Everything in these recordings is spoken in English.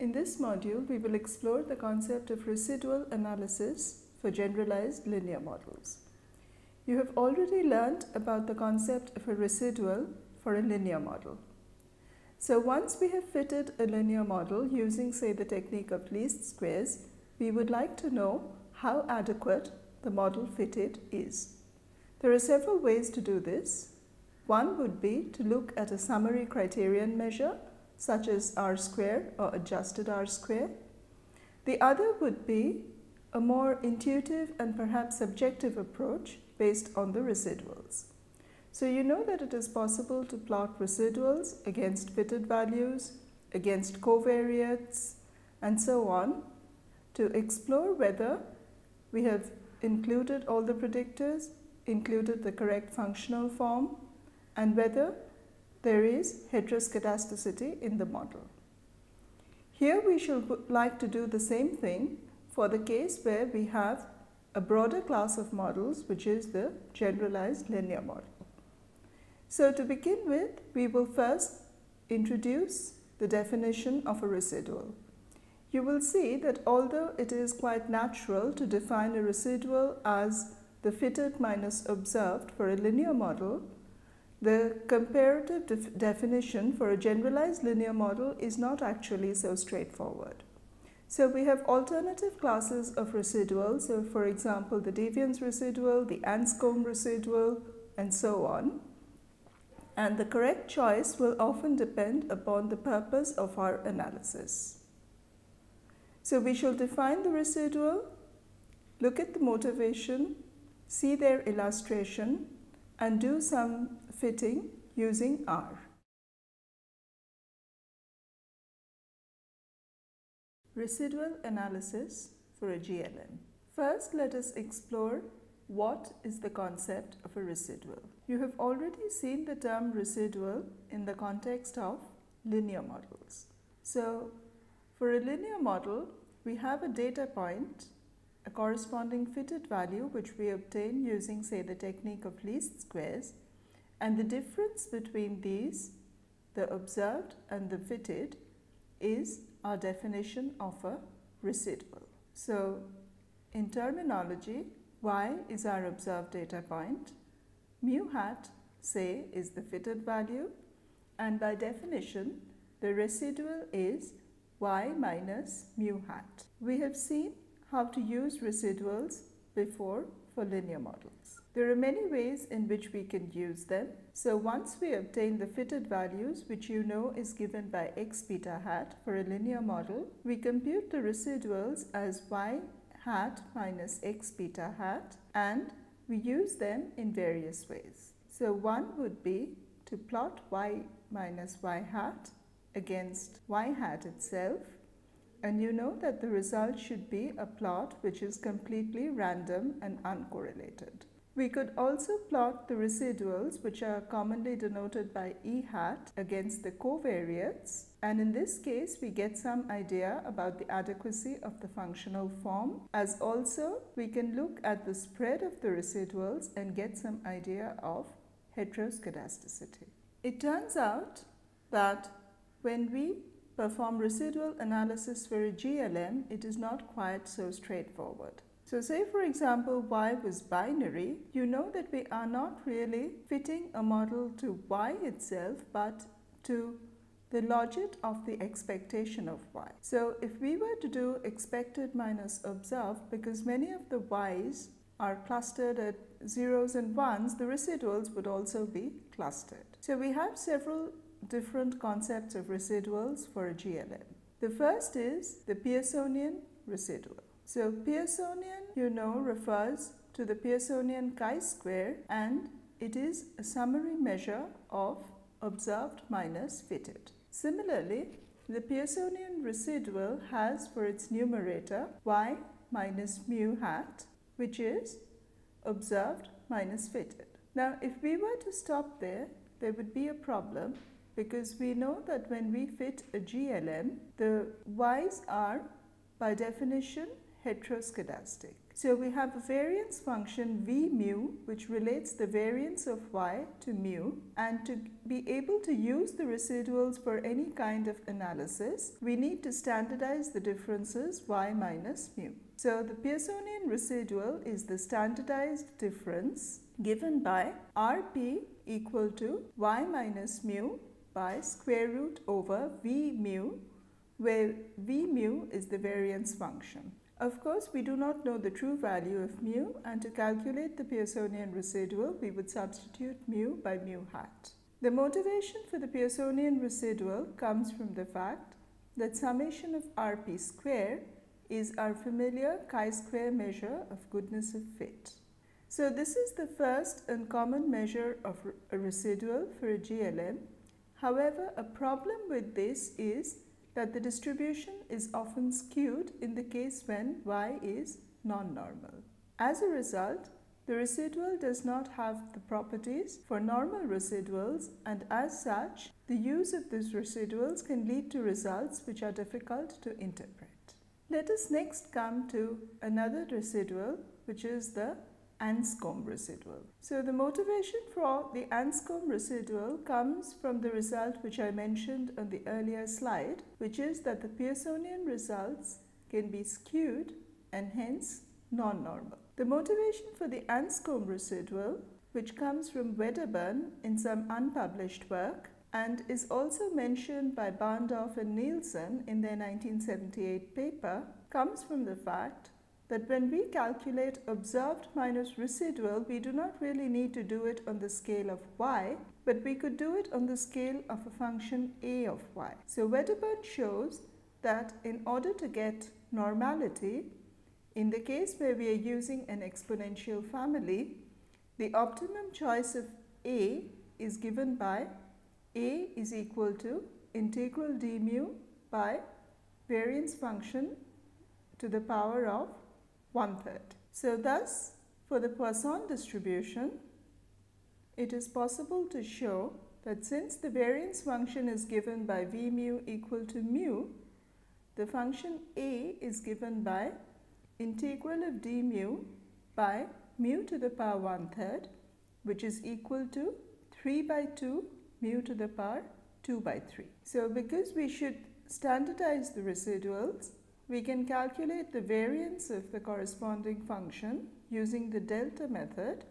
In this module, we will explore the concept of residual analysis for generalized linear models. You have already learned about the concept of a residual for a linear model. So once we have fitted a linear model using, say, the technique of least squares, we would like to know how adequate the model fitted is. There are several ways to do this. One would be to look at a summary criterion measure, such as R-square or adjusted R-square. The other would be a more intuitive and perhaps subjective approach based on the residuals. So you know that it is possible to plot residuals against fitted values, against covariates, and so on, to explore whether we have included all the predictors, included the correct functional form, and whether there is heteroscedasticity in the model. Here we should like to do the same thing for the case where we have a broader class of models, which is the generalized linear model. So to begin with, we will first introduce the definition of a residual. You will see that although it is quite natural to define a residual as the fitted minus observed for a linear model, the comparative definition for a generalized linear model is not actually so straightforward. So we have alternative classes of residuals, so for example the deviance residual, the Anscombe residual, and so on. And the correct choice will often depend upon the purpose of our analysis. So we shall define the residual, look at the motivation, see their illustration, and do some fitting using R. Residual analysis for a GLM. First, let us explore what is the concept of a residual. You have already seen the term residual in the context of linear models. So, for a linear model, we have a data point, a corresponding fitted value which we obtain using, say, the technique of least squares, and the difference between these, the observed and the fitted, is our definition of a residual. So, in terminology, y is our observed data point, mu hat, say, is the fitted value, and by definition, the residual is y minus mu hat. We have seen how to use residuals before for linear models. There are many ways in which we can use them. So once we obtain the fitted values, which you know is given by x beta hat for a linear model, we compute the residuals as y hat minus x beta hat, and we use them in various ways. So one would be to plot y minus y hat against y hat itself, and you know that the result should be a plot which is completely random and uncorrelated. We could also plot the residuals, which are commonly denoted by E hat, against the covariates, and in this case we get some idea about the adequacy of the functional form, as also we can look at the spread of the residuals and get some idea of heteroscedasticity. It turns out that when we perform residual analysis for a GLM, it is not quite so straightforward. So say for example y was binary, you know that we are not really fitting a model to y itself, but to the logit of the expectation of y. So if we were to do expected minus observed, because many of the y's are clustered at zeros and ones, the residuals would also be clustered. So we have several different concepts of residuals for a GLM. The first is the Pearsonian residual. So Pearsonian, you know, refers to the Pearsonian chi-square, and it is a summary measure of observed minus fitted. Similarly, the Pearsonian residual has for its numerator y minus mu hat, which is observed minus fitted. Now, if we were to stop there, there would be a problem, because we know that when we fit a GLM, the y's are by definition heteroscedastic. So we have a variance function v mu which relates the variance of y to mu, and to be able to use the residuals for any kind of analysis, we need to standardize the differences y minus mu. So the Pearsonian residual is the standardized difference given by Rp equal to y minus mu by square root over v mu, where v mu is the variance function. Of course, we do not know the true value of mu, and to calculate the Pearsonian residual, we would substitute mu by mu hat. The motivation for the Pearsonian residual comes from the fact that summation of Rp square is our familiar chi-square measure of goodness of fit. So this is the first and common measure of a residual for a GLM. However, a problem with this is that the distribution is often skewed in the case when y is non-normal. As a result, the residual does not have the properties for normal residuals, and as such, the use of these residuals can lead to results which are difficult to interpret. Let us next come to another residual, which is the Anscombe residual. So the motivation for the Anscombe residual comes from the result which I mentioned on the earlier slide, which is that the Pearsonian results can be skewed and hence non-normal. The motivation for the Anscombe residual, which comes from Wedderburn in some unpublished work and is also mentioned by Barndorf and Nielsen in their 1978 paper, comes from the fact that when we calculate observed minus residual, we do not really need to do it on the scale of y, but we could do it on the scale of a function a of y. So Wedderburn shows that in order to get normality, in the case where we are using an exponential family, the optimum choice of a is given by a is equal to integral d mu by variance function to the power of 1/3. So thus, for the Poisson distribution, it is possible to show that since the variance function is given by v mu equal to mu, the function a is given by integral of d mu by mu to the power 1/3, which is equal to 3/2 mu to the power 2/3. So because we should standardize the residuals, we can calculate the variance of the corresponding function using the delta method,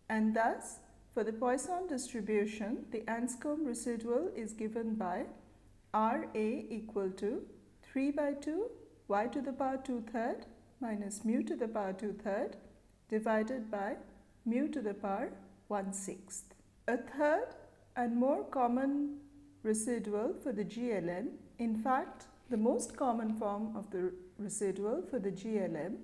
and thus for the Poisson distribution, the Anscombe residual is given by Ra equal to 3/2 y to the power 2/3 minus mu to the power 2/3 divided by mu to the power 1/6. A third and more common residual for the GLM, in fact, the most common form of the residual for the GLM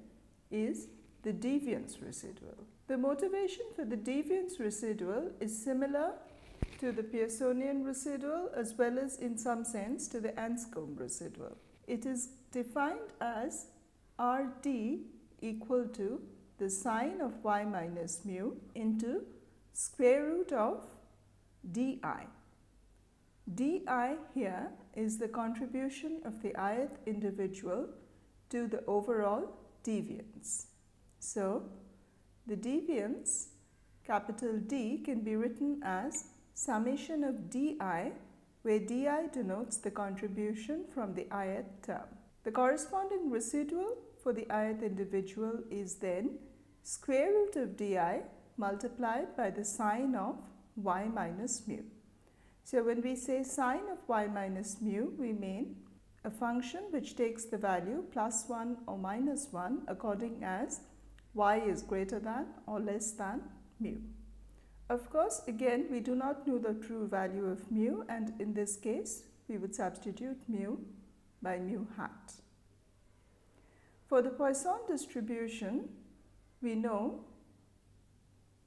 is the deviance residual. The motivation for the deviance residual is similar to the Pearsonian residual as well as in some sense to the Anscombe residual. It is defined as Rd equal to the sine of y minus mu into square root of di. Di here is the contribution of the ith individual to the overall deviance. So, the deviance, capital D, can be written as summation of di, where di denotes the contribution from the ith term. The corresponding residual for the ith individual is then square root of di multiplied by the sine of y minus mu. So when we say sine of y minus mu, we mean a function which takes the value +1 or -1 according as y is greater than or less than mu. Of course, again, we do not know the true value of mu, and in this case, we would substitute mu by mu hat. For the Poisson distribution, we know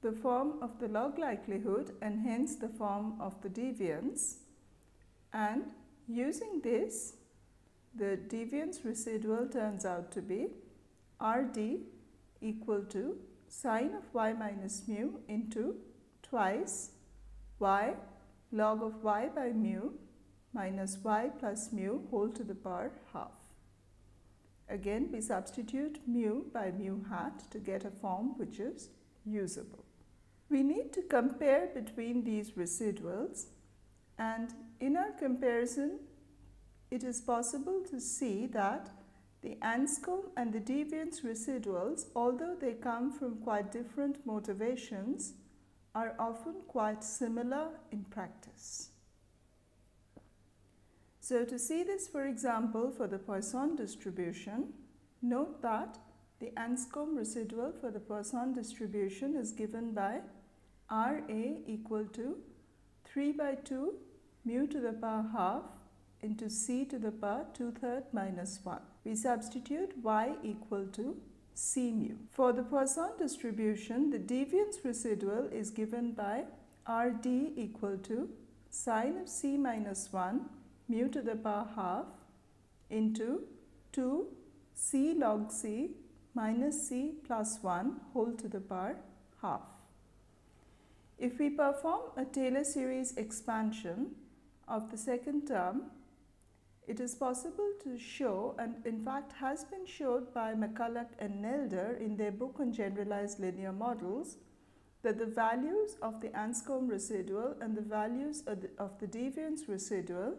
the form of the log likelihood and hence the form of the deviance, and using this, the deviance residual turns out to be Rd equal to sine of y minus mu into twice y log of y by mu minus y plus mu whole to the power half. Again, we substitute mu by mu hat to get a form which is usable. We need to compare between these residuals, and in our comparison, it is possible to see that the Anscombe and the deviance residuals, although they come from quite different motivations, are often quite similar in practice. So to see this, for example, for the Poisson distribution, note that the Anscombe residual for the Poisson distribution is given by Ra equal to 3 by 2 mu to the power half into c to the power 2/3 minus 1. We substitute y equal to c mu. For the Poisson distribution, the deviance residual is given by Rd equal to sine of c minus 1 mu to the power half into 2 c log c minus c plus 1 whole to the power half. If we perform a Taylor series expansion of the second term, it is possible to show, and in fact has been showed by McCulloch and Nelder in their book on generalized linear models, that the values of the Anscombe residual and the values of the deviance residual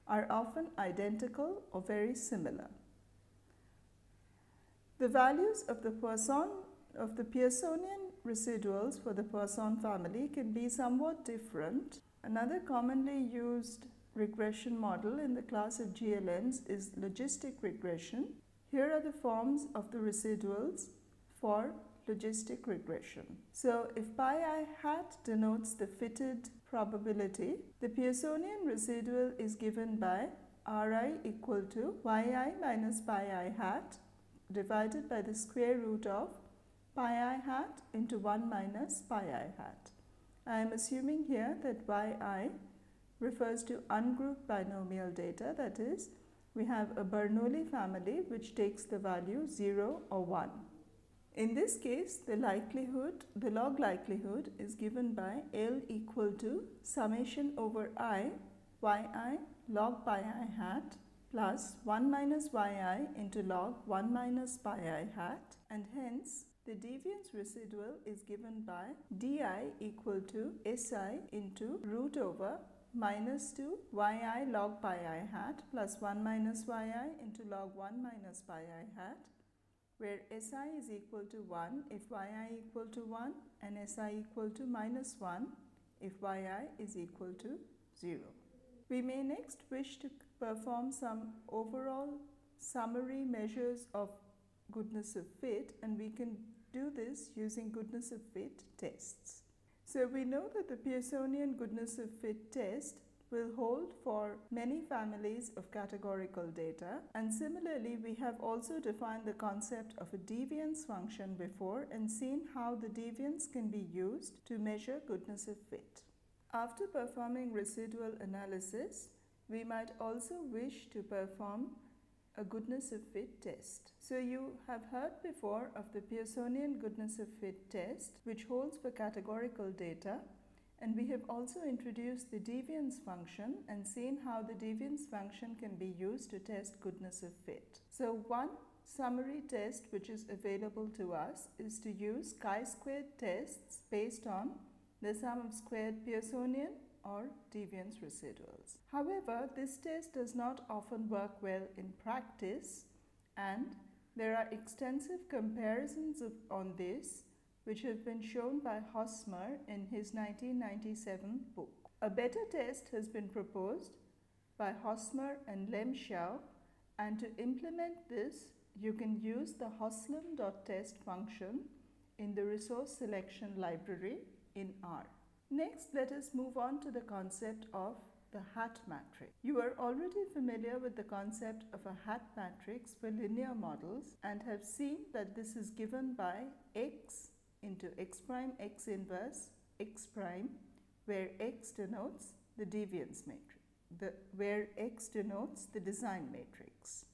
are often identical or very similar. The values of the Pearsonian residuals for the Poisson family can be somewhat different. Another commonly used regression model in the class of GLMs is logistic regression. Here are the forms of the residuals for logistic regression. So if pi I hat denotes the fitted probability, the Pearsonian residual is given by Ri equal to yi minus pi I hat divided by the square root of pi I hat into 1 minus pi I hat. I am assuming here that yi refers to ungrouped binomial data, that is, we have a Bernoulli family which takes the value 0 or 1. In this case, the log likelihood is given by L equal to summation over I yi log pi I hat plus 1 minus yi into log 1 minus pi I hat, and hence the deviance residual is given by di equal to si into root over minus 2 yi log pi I hat plus 1 minus yi into log 1 minus pi I hat, where si is equal to 1 if yi equal to 1 and si equal to minus 1 if yi is equal to 0. We may next wish to perform some overall summary measures of goodness of fit, and we can do this using goodness of fit tests. So we know that the Pearsonian goodness of fit test will hold for many families of categorical data, and similarly we have also defined the concept of a deviance function before and seen how the deviance can be used to measure goodness of fit. After performing residual analysis, we might also wish to perform a goodness of fit test. So you have heard before of the Pearsonian goodness of fit test, which holds for categorical data, and we have also introduced the deviance function and seen how the deviance function can be used to test goodness of fit. So one summary test which is available to us is to use chi-squared tests based on the sum of squared Pearsonian or deviance residuals. However, this test does not often work well in practice, and there are extensive comparisons on this which have been shown by Hosmer in his 1997 book. A better test has been proposed by Hosmer and Lemschau, and to implement this you can use the Hoslem.test function in the resource selection library in R. Next, let us move on to the concept of the hat matrix. You are already familiar with the concept of a hat matrix for linear models and have seen that this is given by x into x prime x inverse x prime, where x denotes the deviance matrix, where x denotes the design matrix.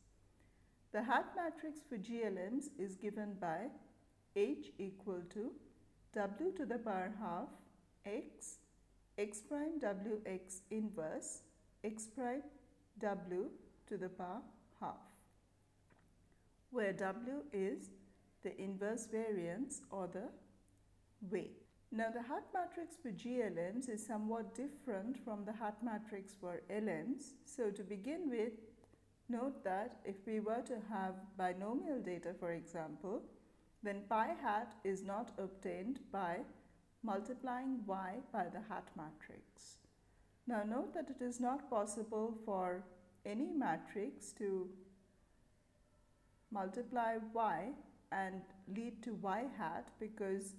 The hat matrix for GLMs is given by H equal to w to the power half x, x prime w x inverse, x prime w to the power half. where W is the inverse variance or the weight. Now the hat matrix for GLMs is somewhat different from the hat matrix for LMs. So to begin with, note that if we were to have binomial data, for example, then pi hat is not obtained by multiplying y by the hat matrix. Now note that it is not possible for any matrix to multiply y and lead to y hat, because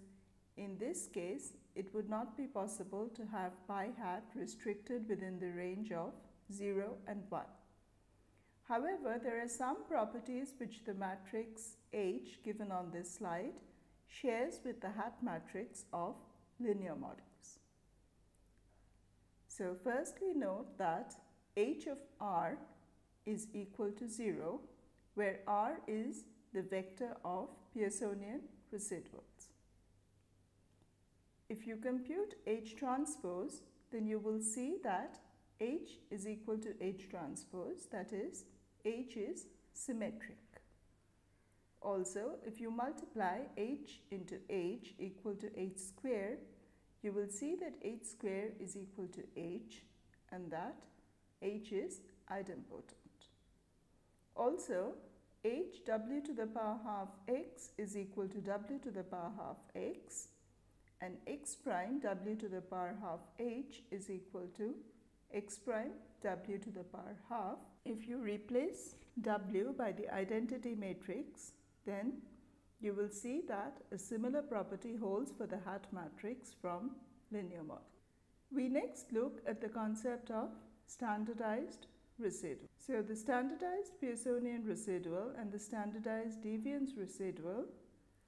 in this case it would not be possible to have pi hat restricted within the range of 0 and 1. However, there are some properties which the matrix H given on this slide shares with the hat matrix of linear models. So firstly note that H of R is equal to 0, where R is the vector of Pearsonian residuals. If you compute H transpose, then you will see that H is equal to H transpose, that is, H is symmetric. Also, if you multiply H into H equal to H square, you will see that H square is equal to H and that H is idempotent. Also, H w to the power half x is equal to w to the power half x, and x prime w to the power half h is equal to x prime w to the power half. If you replace w by the identity matrix, then you will see that a similar property holds for the hat matrix from linear model. We next look at the concept of standardized residual. So the standardized Pearsonian residual and the standardized deviance residual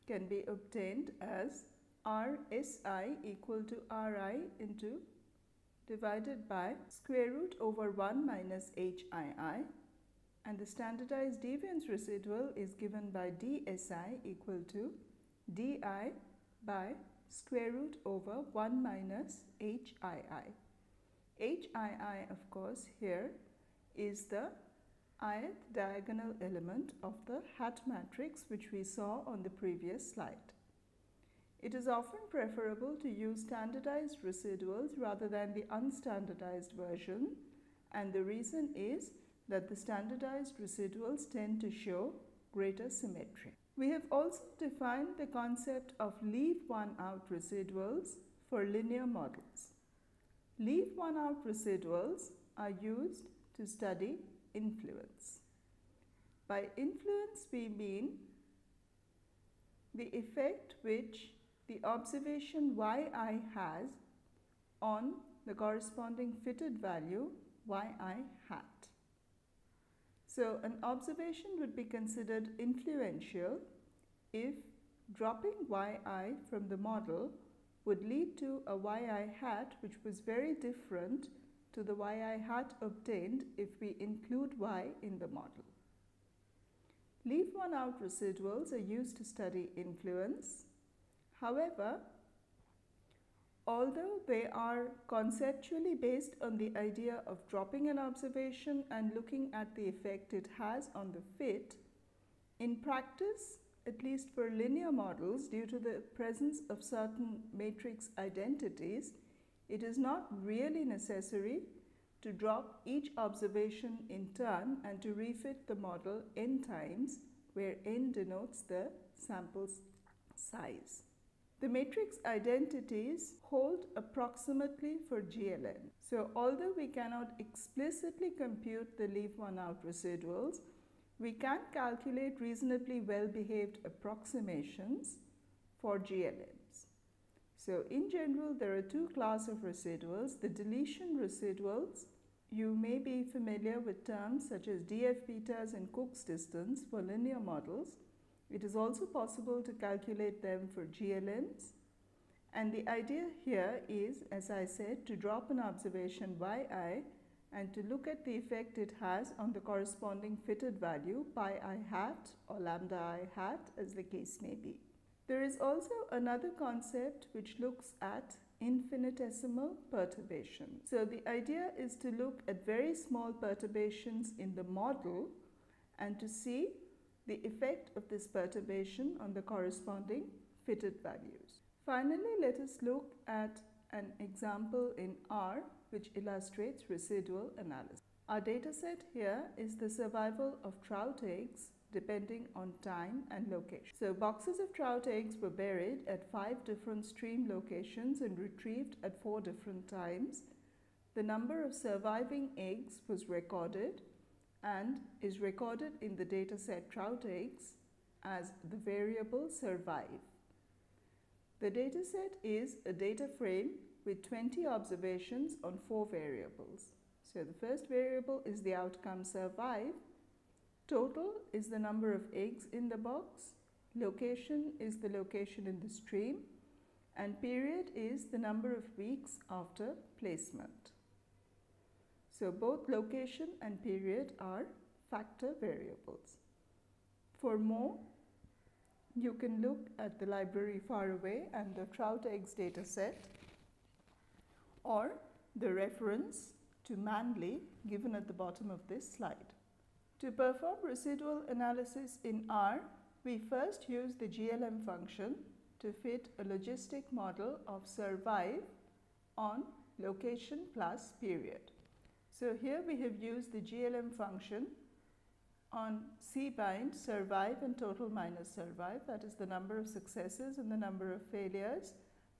can be obtained as RSI equal to Ri into divided by square root over 1 minus HII, and the standardized deviance residual is given by DSI equal to DI by square root over 1 minus HII. HII, of course, here is the ith diagonal element of the hat matrix which we saw on the previous slide. It is often preferable to use standardized residuals rather than the unstandardized version, and the reason is that the standardized residuals tend to show greater symmetry. We have also defined the concept of leave one out residuals for linear models. Leave one out residuals are used to study influence. By influence we mean the effect which the observation yi has on the corresponding fitted value yi hat. So an observation would be considered influential if dropping yi from the model would lead to a yi hat which was very different to the yi hat obtained if we include y in the model. Leave one out residuals are used to study influence. However, although they are conceptually based on the idea of dropping an observation and looking at the effect it has on the fit, in practice, at least for linear models, due to the presence of certain matrix identities, it is not really necessary to drop each observation in turn and to refit the model n times, where n denotes the sample size. The matrix identities hold approximately for GLM. So although we cannot explicitly compute the leave one out residuals, we can calculate reasonably well-behaved approximations for GLMs. So in general, there are two classes of residuals. The deletion residuals, you may be familiar with terms such as DF betas and Cook's distance for linear models. It is also possible to calculate them for GLMs. And the idea here is, as I said, to drop an observation yi and to look at the effect it has on the corresponding fitted value pi I hat or lambda I hat, as the case may be. There is also another concept which looks at infinitesimal perturbation. So the idea is to look at very small perturbations in the model and to see the effect of this perturbation on the corresponding fitted values. Finally, let us look at an example in R which illustrates residual analysis. Our data set here is the survival of trout eggs depending on time and location. So boxes of trout eggs were buried at 5 different stream locations and retrieved at 4 different times. The number of surviving eggs was recorded and is recorded in the data set trout eggs as the variable survive. The data set is a data frame with 20 observations on 4 variables. So the first variable is the outcome survive, total is the number of eggs in the box, location is the location in the stream, and period is the number of weeks after placement. So both location and period are factor variables. For more, you can look at the library far away and the trout eggs data set, or the reference to Manley given at the bottom of this slide. To perform residual analysis in R, we first use the GLM function to fit a logistic model of survive on location plus period. So here we have used the GLM function on cbind survive and total minus survive, that is the number of successes and the number of failures,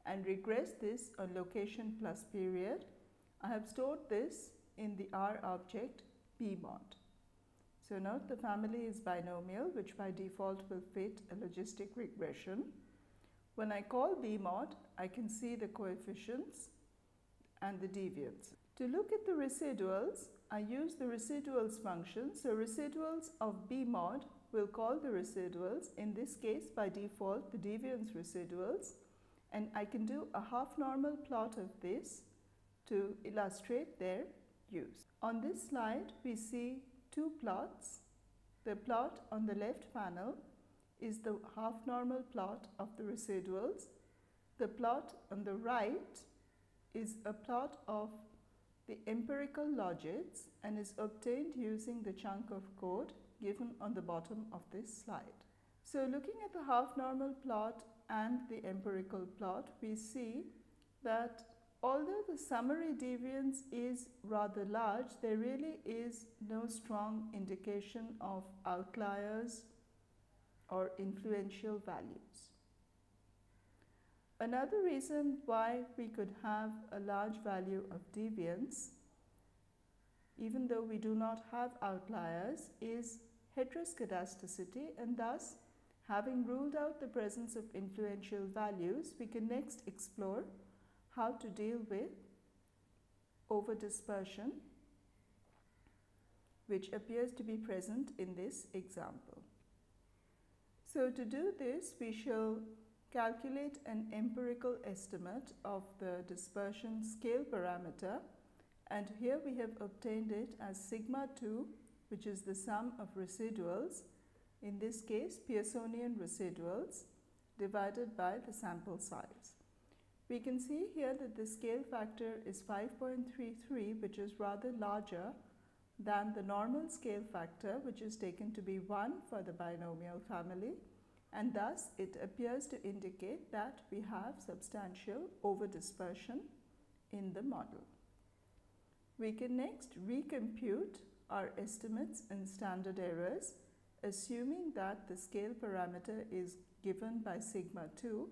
and regress this on location plus period. I have stored this in the R object bmod. So note the family is binomial, which by default will fit a logistic regression. When I call bmod, I can see the coefficients and the deviance. To look at the residuals, I use the residuals function. So residuals of bmod will call the residuals, in this case by default the deviance residuals, and I can do a half normal plot of this to illustrate their use. On this slide we see 2 plots. The plot on the left panel is the half normal plot of the residuals. The plot on the right is a plot of the empirical logits and is obtained using the chunk of code given on the bottom of this slide. So looking at the half normal plot and the empirical plot, we see that although the summary deviance is rather large, there really is no strong indication of outliers or influential values. Another reason why we could have a large value of deviance, even though we do not have outliers, is heteroscedasticity, and thus, having ruled out the presence of influential values, we can next explore how to deal with overdispersion, which appears to be present in this example. So to do this, we shall calculate an empirical estimate of the dispersion scale parameter, and here we have obtained it as sigma 2, which is the sum of residuals, in this case Pearsonian residuals, divided by the sample size. We can see here that the scale factor is 5.33, which is rather larger than the normal scale factor, which is taken to be 1 for the binomial family, and thus it appears to indicate that we have substantial overdispersion in the model. We can next recompute our estimates and standard errors, assuming that the scale parameter is given by sigma 2,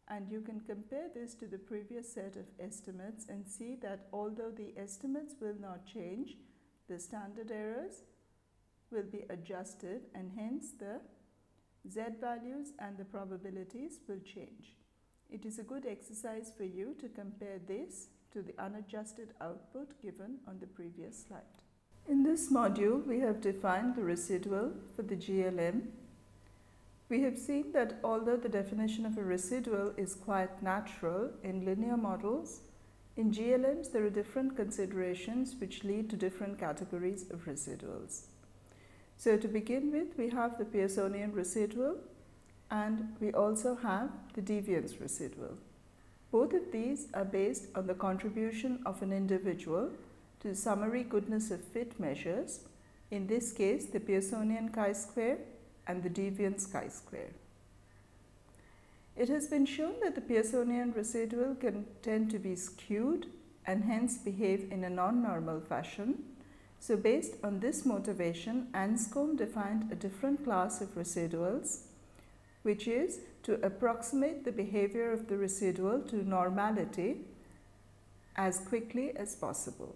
and you can compare this to the previous set of estimates and see that although the estimates will not change, the standard errors will be adjusted, and hence the Z values and the probabilities will change. It is a good exercise for you to compare this to the unadjusted output given on the previous slide. In this module, we have defined the residual for the GLM. We have seen that although the definition of a residual is quite natural in linear models, in GLMs there are different considerations which lead to different categories of residuals. So to begin with, we have the Pearsonian residual and we also have the deviance residual. Both of these are based on the contribution of an individual to summary goodness of fit measures, in this case the Pearsonian chi-square and the deviance chi-square. It has been shown that the Pearsonian residual can tend to be skewed and hence behave in a non-normal fashion. So based on this motivation, Anscombe defined a different class of residuals, which is to approximate the behavior of the residual to normality as quickly as possible.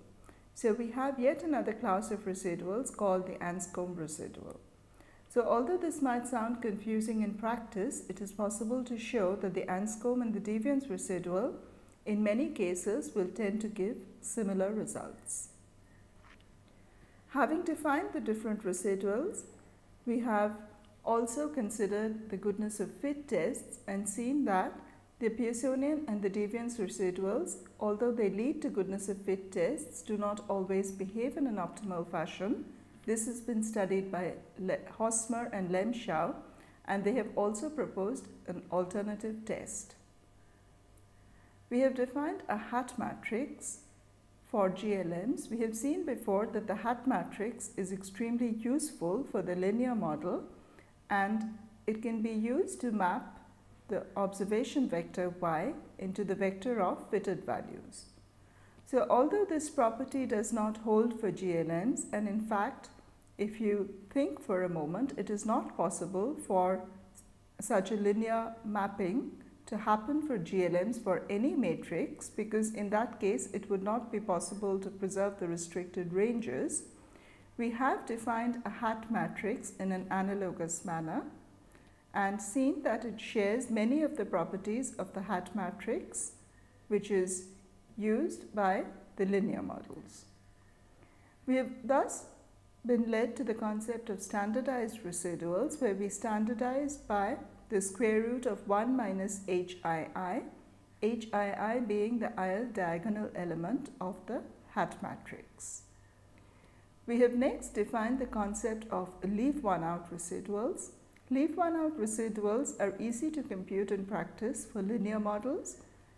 So we have yet another class of residuals called the Anscombe residual. So although this might sound confusing in practice, it is possible to show that the Anscombe and the deviance residual in many cases will tend to give similar results. Having defined the different residuals, we have also considered the goodness of fit tests and seen that the Pearsonian and the deviance residuals, although they lead to goodness of fit tests, do not always behave in an optimal fashion. This has been studied by Hosmer and Lemschau, and they have also proposed an alternative test. We have defined a hat matrix for GLMs. We have seen before that the hat matrix is extremely useful for the linear model, and it can be used to map the observation vector y into the vector of fitted values. So although this property does not hold for GLMs, and in fact, if you think for a moment, it is not possible for such a linear mapping to happen for GLMs for any matrix, because in that case it would not be possible to preserve the restricted ranges. We have defined a hat matrix in an analogous manner and seen that it shares many of the properties of the hat matrix, which is used by the linear models. We have thus been led to the concept of standardized residuals, where we standardize by the square root of 1 minus HII, HII being the IL diagonal element of the hat matrix. We have next defined the concept of leave one out residuals. Leave one out residuals are easy to compute in practice for linear models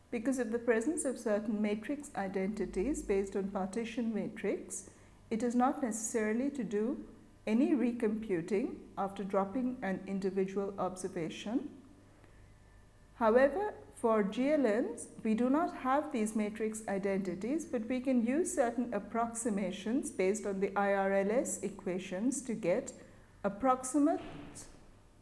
because of the presence of certain matrix identities based on partition matrix. It is not necessarily to do any recomputing after dropping an individual observation. However, for GLMs, we do not have these matrix identities, but we can use certain approximations based on the IRLS equations to get approximate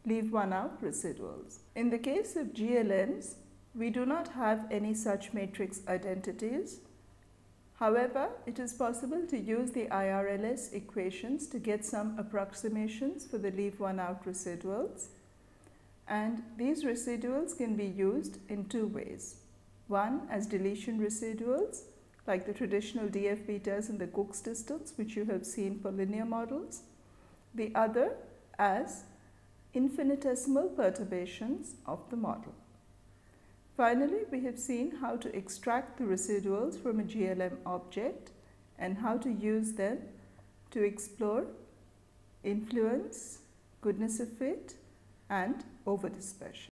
leave one out residuals. In the case of GLMs, we do not have any such matrix identities. However, it is possible to use the IRLS equations to get some approximations for the leave one out residuals. And these residuals can be used in two ways. One, as deletion residuals, like the traditional DF betas in the Cook's distance, which you have seen for linear models. The other, as infinitesimal perturbations of the model. Finally, we have seen how to extract the residuals from a GLM object and how to use them to explore influence, goodness of fit, and overdispersion.